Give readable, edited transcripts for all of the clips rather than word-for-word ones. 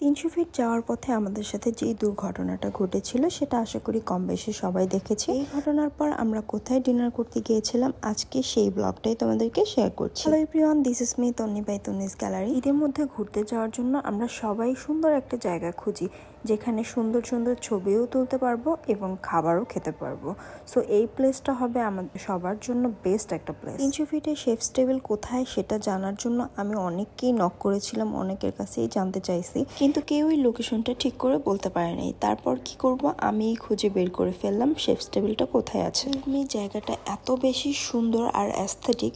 ৩০০ fit যাওয়ার পথে আমাদের সাথে যেই দুর্ঘটনাটা ঘটেছিল সেটা আশা করি কম বেশি সবাই দেখেছে। এই ঘটনার পর আমরা কোথায় ডিনার করতে গিয়েছিলাম আজকে সেই ব্লগটাই তোমাদেরকে শেয়ার করছি। Hello everyone, this is me Tonni by Tonni's gallery. ঈদের মধ্যে ঘুরতে যাওয়ার জন্য আমরা সবাই সুন্দর একটা জায়গা খুঁজি যেখানে সুন্দর সুন্দর ছবিও তুলতে পারবো এবং খাবারও খেতে পারবো। সো এই প্লেসটা হবে আমাদের সবার জন্য বেস্ট একটা প্লেস। ৩০০ ফিটের শেফস টেবিল কোথায় সেটা জানার জন্য আমি অনেককেই নক করেছিলাম, অনেকের কাছেই জানতে চাইছি, কিন্তু কেউই লোকেশনটা ঠিক করে বলতে পারেনি। তারপর কি করব, আমি খুঁজে বের করে ফেললাম শেফস টেবিলটা কোথায় আছে। জায়গাটা এত বেশি সুন্দর আর অ্যাস্থেটিক,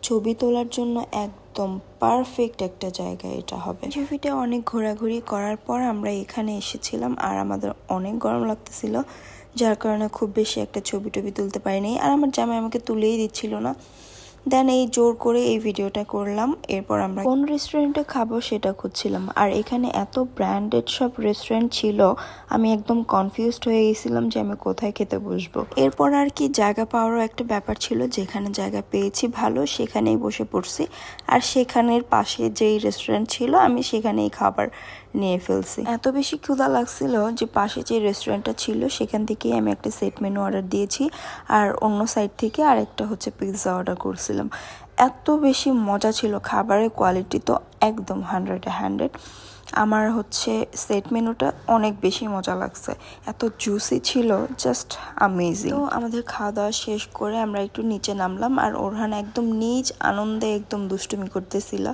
ছবি তোলার জন্য একদম পারফেক্ট একটা জায়গা এটা হবে। ছবিটা অনেক ঘোরাঘুরি করার পর আমরা এখানে এসেছিলাম আর আমাদের অনেক গরম লাগতেছিল, যার কারণে খুব বেশি একটা ছবি তুলতে পারিনি। আর আমার জামাই আমাকে তুলেই দিচ্ছিল না, দেন এই জোর করে এই ভিডিওটা করলাম। এরপর আমরা কোন রেস্টুরেন্টে খাবো সেটা খুঁজছিলাম, আর এখানে এত ব্র্যান্ডেড সব রেস্টুরেন্ট ছিল আমি একদম কনফিউজড হয়ে গেছিলাম যে আমি কোথায় খেতে বসবো। এরপর আর কি জায়গা পাওয়ারও একটা ব্যাপার ছিল, যেখানে জায়গা পেয়েছি ভালো সেখানেই বসে পড়ছি। আর সেখানের পাশে যেই রেস্টুরেন্ট ছিল আমি সেখানেই খাবার নিয়ে ফেলছি। এত বেশি ক্ষুধা লাগছিল যে পাশে যে রেস্টুরেন্টটা ছিল সেখান থেকেই আমি একটা সেট মেনু অর্ডার দিয়েছি, আর অন্য সাইড থেকে আরেকটা হচ্ছে পিৎজা অর্ডার করছিলাম। এত বেশি মজা ছিল, খাবারের কোয়ালিটি তো একদম 100 আমার হচ্ছে সেট মেনুটা অনেক বেশি মজা লাগছে, এত জুসি ছিল, জাস্ট আমেজিং। তো আমাদের খাওয়া দাওয়া শেষ করে আমরা একটু নিচে নামলাম, আর ওরহান একদম নিজ আনন্দে একদম দুষ্টুমি করতেছিল।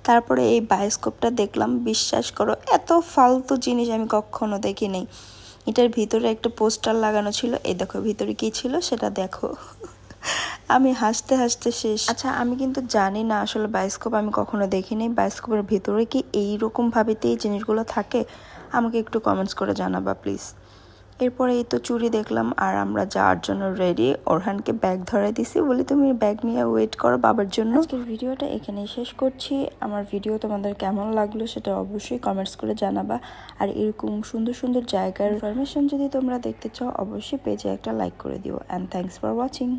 তারপরে এই বায়োস্কোপটা দেখলাম, বিশ্বাস করো এত ফালতু জিনিস আমি কখনো দেখি নাই। এটার ভিতরে একটা পোস্টার লাগানো ছিল, এই দেখো ভিতরে কি ছিল সেটা দেখো। আমি হাসতে হাসতে শেষ। আচ্ছা, আমি কিন্তু জানি না আসলে বায়োস্কোপ আমি কখনো দেখিনি, বায়োস্কোপের ভিতরে কি এইরকম ভাবেতেই জিনিসগুলো থাকে? আমাকে একটু কমেন্টস করে জানাবা প্লিজ। এরপরে এই তো চুড়ি দেখলাম আর আমরা যাওয়ার জন্য রেডি। ওরহানকে ব্যাগ ধরাই দিছি, বলি তুমি ব্যাগ নিয়ে ওয়েট করো বাবার জন্য। আজকের ভিডিওটা এখানেই শেষ করছি। আমার ভিডিও তোমাদের কেমন লাগলো সেটা অবশ্যই কমেন্টস করে জানাবা, আর এরকম সুন্দর সুন্দর জায়গার ইনফরমেশন যদি তোমরা দেখতে চাও অবশ্যই পেজে একটা লাইক করে দিও। And thanks for watching.